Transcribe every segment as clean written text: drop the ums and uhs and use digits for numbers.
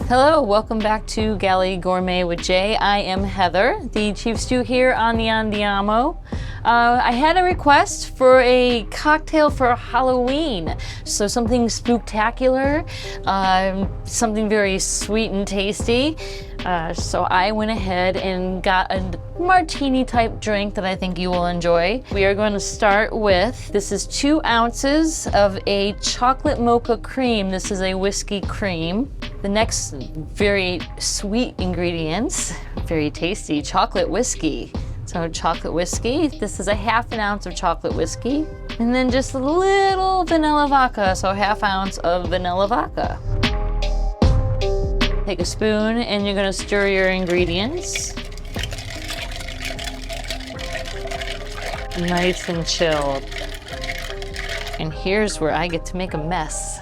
Hello, welcome back to Galley Gourmet with Jay. I am Heather, the chief stew here on the Andiamo. I had a request for a cocktail for Halloween, so something spooktacular, something very sweet and tasty. So I went ahead and got a martini type drink that I think you will enjoy. We are going to start with, this is 2 ounces of a chocolate mocha cream. This is a whiskey cream. The next very sweet ingredients, very tasty, chocolate whiskey. So chocolate whiskey, this is a 1/2 ounce of chocolate whiskey. And then just a little vanilla vodka, so 1/2 ounce of vanilla vodka. Take a spoon and you're gonna stir your ingredients. Nice and chilled. And here's where I get to make a mess.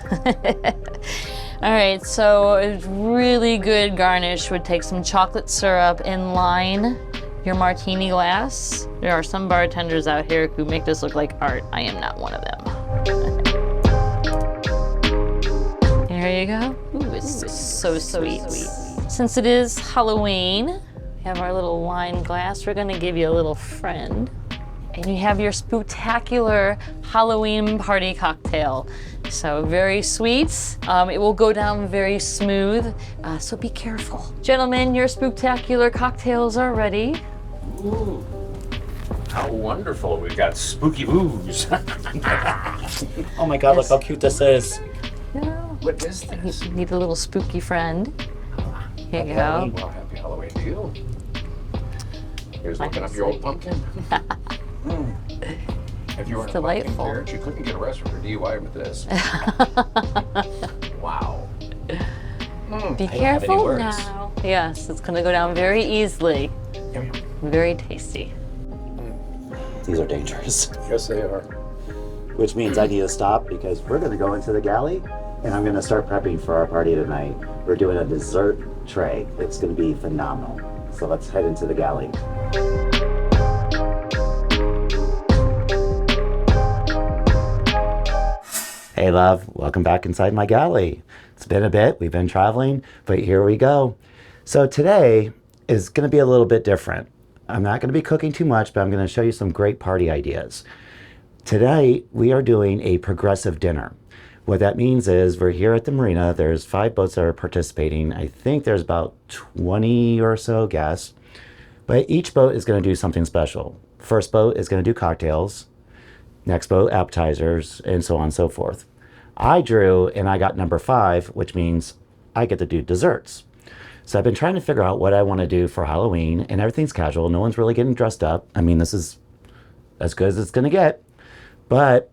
All right, so a really good garnish would take some chocolate syrup and line your martini glass. There are some bartenders out here who make this look like art. I am not one of them. There you go. Ooh, it's so sweet. Since it is Halloween, we have our little wine glass. We're gonna give you a little friend. And you have your spooktacular Halloween party cocktail. So very sweet. It will go down very smooth, so be careful. Gentlemen, your spooktacular cocktails are ready. Ooh, how wonderful. We've got spooky booze. Oh my God, look how cute this is. Yeah. What is this? You need a little spooky friend. Here you go. Well, happy Halloween to you. Here's looking up your old pumpkin. If you were It's a pumpkin delightful. carrot, you couldn't get arrested for DUI with this. Wow. Be have any careful words. now. Yes, it's gonna go down very easily. Very tasty. These are dangerous. Yes, they are. Which means I need to stop because we're gonna go into the galley and I'm gonna start prepping for our party tonight. We're doing a dessert tray. It's gonna be phenomenal. So let's head into the galley. Hey love, welcome back inside my galley. It's been a bit, we've been traveling, but here we go. So today is gonna be a little bit different. I'm not gonna be cooking too much, but I'm gonna show you some great party ideas. Today, we are doing a progressive dinner. What that means is we're here at the marina, there's 5 boats that are participating. I think there's about 20 or so guests, but each boat is gonna do something special. First boat is gonna do cocktails, next boat, appetizers, and so on and so forth. I drew and I got number 5, which means I get to do desserts. So I've been trying to figure out what I want to do for Halloween, and everything's casual. No one's really getting dressed up. I mean, this is as good as it's going to get, but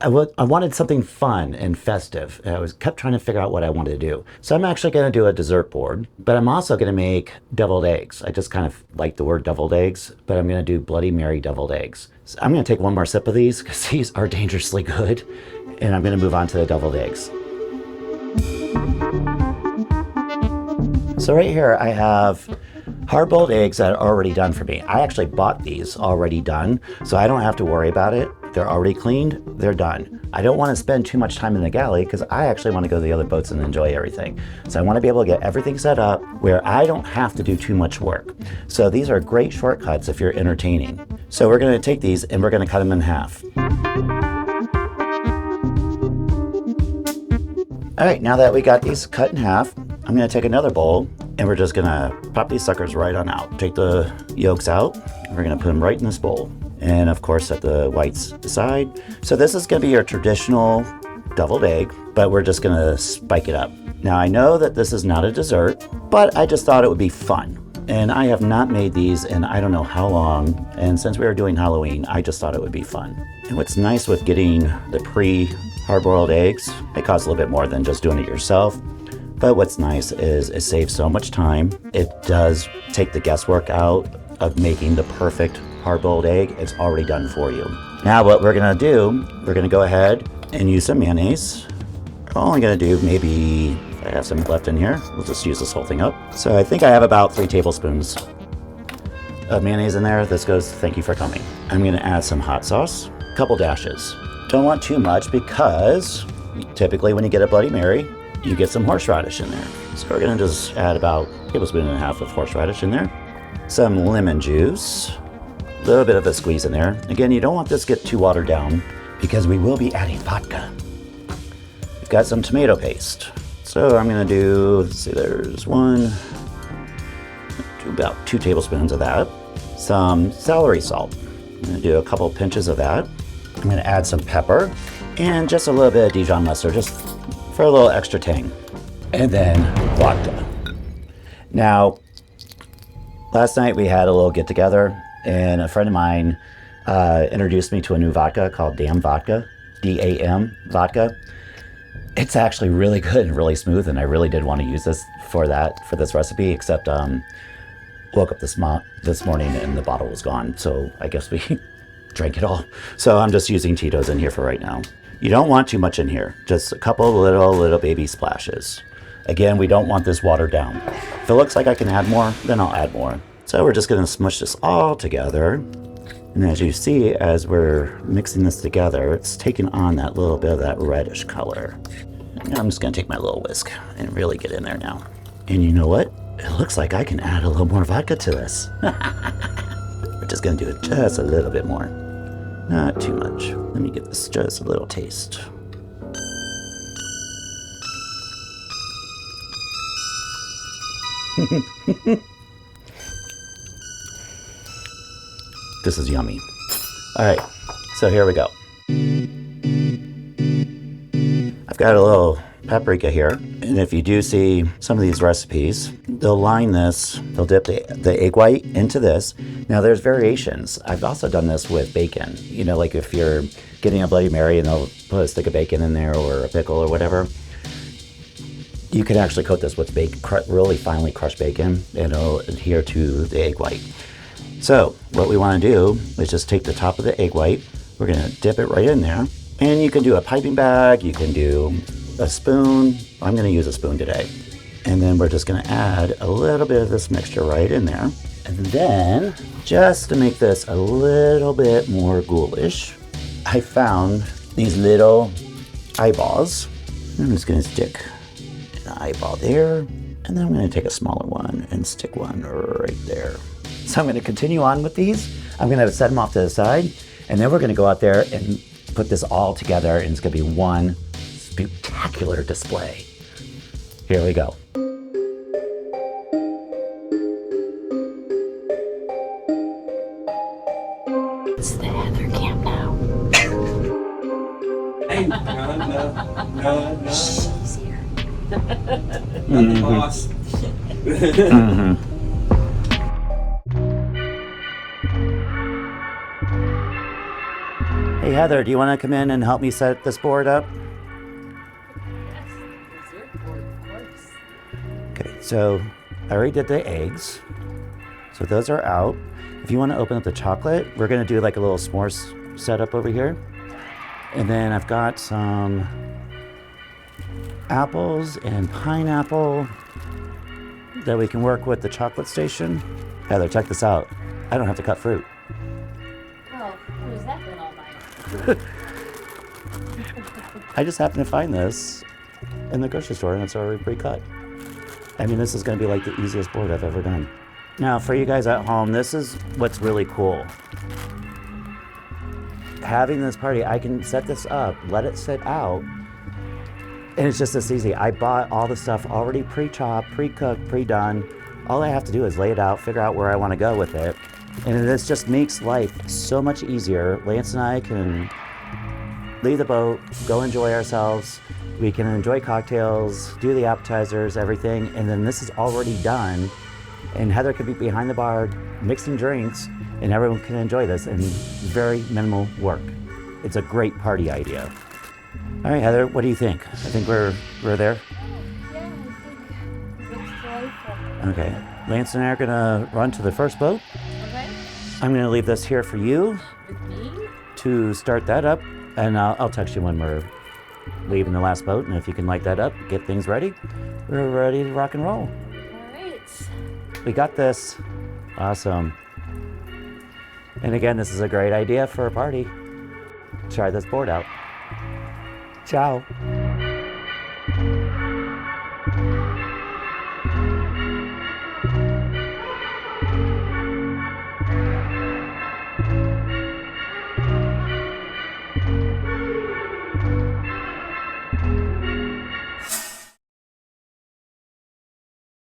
I wanted something fun and festive. And I kept trying to figure out what I wanted to do. So I'm actually going to do a dessert board, but I'm also going to make deviled eggs. I just kind of like the word deviled eggs, but I'm going to do Bloody Mary deviled eggs. So I'm going to take one more sip of these because these are dangerously good, and I'm going to move on to the deviled eggs. So right here I have hard-boiled eggs that are already done for me. I actually bought these already done, so I don't have to worry about it. They're already cleaned, they're done. I don't want to spend too much time in the galley because I actually want to go to the other boats and enjoy everything. So I want to be able to get everything set up where I don't have to do too much work. So these are great shortcuts if you're entertaining. So we're going to take these and we're going to cut them in half. All right, now that we got these cut in half, I'm gonna take another bowl and we're just gonna pop these suckers right on out. Take the yolks out, and we're gonna put them right in this bowl. And of course, set the whites aside. So this is gonna be your traditional deviled egg, but we're just gonna spike it up. Now I know that this is not a dessert, but I just thought it would be fun. And I have not made these in I don't know how long. And since we were doing Halloween, I just thought it would be fun. And what's nice with getting the hard-boiled eggs, it costs a little bit more than just doing it yourself. But what's nice is it saves so much time. It does take the guesswork out of making the perfect hard-boiled egg. It's already done for you. Now what we're gonna do, we're gonna go ahead and use some mayonnaise. I'm only gonna do maybe, I have some left in here. We'll just use this whole thing up. So I think I have about 3 tablespoons of mayonnaise in there. This goes, thank you for coming. I'm gonna add some hot sauce, a couple dashes. Don't want too much because typically when you get a Bloody Mary, you get some horseradish in there. So we're gonna just add about a tablespoon and a half of horseradish in there. Some lemon juice, a little bit of a squeeze in there. Again, you don't want this to get too watered down because we will be adding vodka. We've got some tomato paste. So I'm gonna do, let's see, there's about 2 tablespoons of that. Some celery salt. I'm gonna do a couple pinches of that. I'm gonna add some pepper and just a little bit of Dijon mustard, just for a little extra tang. And then vodka. Now, last night we had a little get together and a friend of mine introduced me to a new vodka called Dam Vodka, D-A-M vodka. It's actually really good and really smooth, and I really did want to use this for this recipe, except woke up this morning and the bottle was gone, so I guess we drank it all. So I'm just using Tito's in here for right now. You don't want too much in here, just a couple little baby splashes. Again, we don't want this watered down. If it looks like I can add more, then I'll add more. So we're just gonna smush this all together. And as you see, as we're mixing this together, it's taking on that little bit of that reddish color. And I'm just gonna take my little whisk and really get in there now. And you know what? It looks like I can add a little more vodka to this. We're just gonna do it just a little bit more. Not too much. Let me give this just a little taste. This is yummy. All right, so here we go. I've got a little paprika here, and if you do see some of these recipes, they'll line this, they'll dip the egg white into this. Now there's variations. I've also done this with bacon. You know, like if you're getting a Bloody Mary and they'll put a stick of bacon in there or a pickle or whatever, you can actually coat this with really finely crushed bacon, and it'll adhere to the egg white. So what we want to do is just take the top of the egg white, we're going to dip it right in there, and you can do a piping bag, you can do a spoon. I'm going to use a spoon today. And then we're just going to add a little bit of this mixture right in there. And then, just to make this a little bit more ghoulish, I found these little eyeballs. I'm just going to stick an eyeball there, and then I'm going to take a smaller one and stick one right there. So I'm going to continue on with these. I'm going to set them off to the side, and then we're going to go out there and put this all together, and it's going to be one spooktacular display. Here we go. It's the Heather camp now. Hey, no. She's here. Not the boss. Hey Heather, do you want to come in and help me set this board up? Okay, so I already did the eggs. So those are out. If you want to open up the chocolate, we're going to do like a little s'mores setup over here. And then I've got some apples and pineapple that we can work with the chocolate station. Heather, check this out. I don't have to cut fruit. Oh, who's that been all night? I just happened to find this in the grocery store and it's already pre-cut. I mean, this is going to be like the easiest board I've ever done. Now, for you guys at home, this is what's really cool. Having this party, I can set this up, let it sit out, and it's just this easy. I bought all the stuff already pre-chopped, pre-cooked, pre-done. All I have to do is lay it out, figure out where I want to go with it, and this just makes life so much easier. Lance and I can leave the boat, go enjoy ourselves. We can enjoy cocktails, do the appetizers, everything, and then this is already done. And Heather could be behind the bar mixing drinks, and everyone can enjoy this in very minimal work. It's a great party idea. All right, Heather, what do you think? I think we're there? Yeah, I think it's joyful. Okay. Lance and I are gonna run to the first boat. Okay. I'm gonna leave this here for you With me? to start that up, and I'll text you when we're leaving the last boat, and if you can light that up, get things ready, we're ready to rock and roll. All right. We got this. Awesome. And again, this is a great idea for a party. Try this board out. Ciao.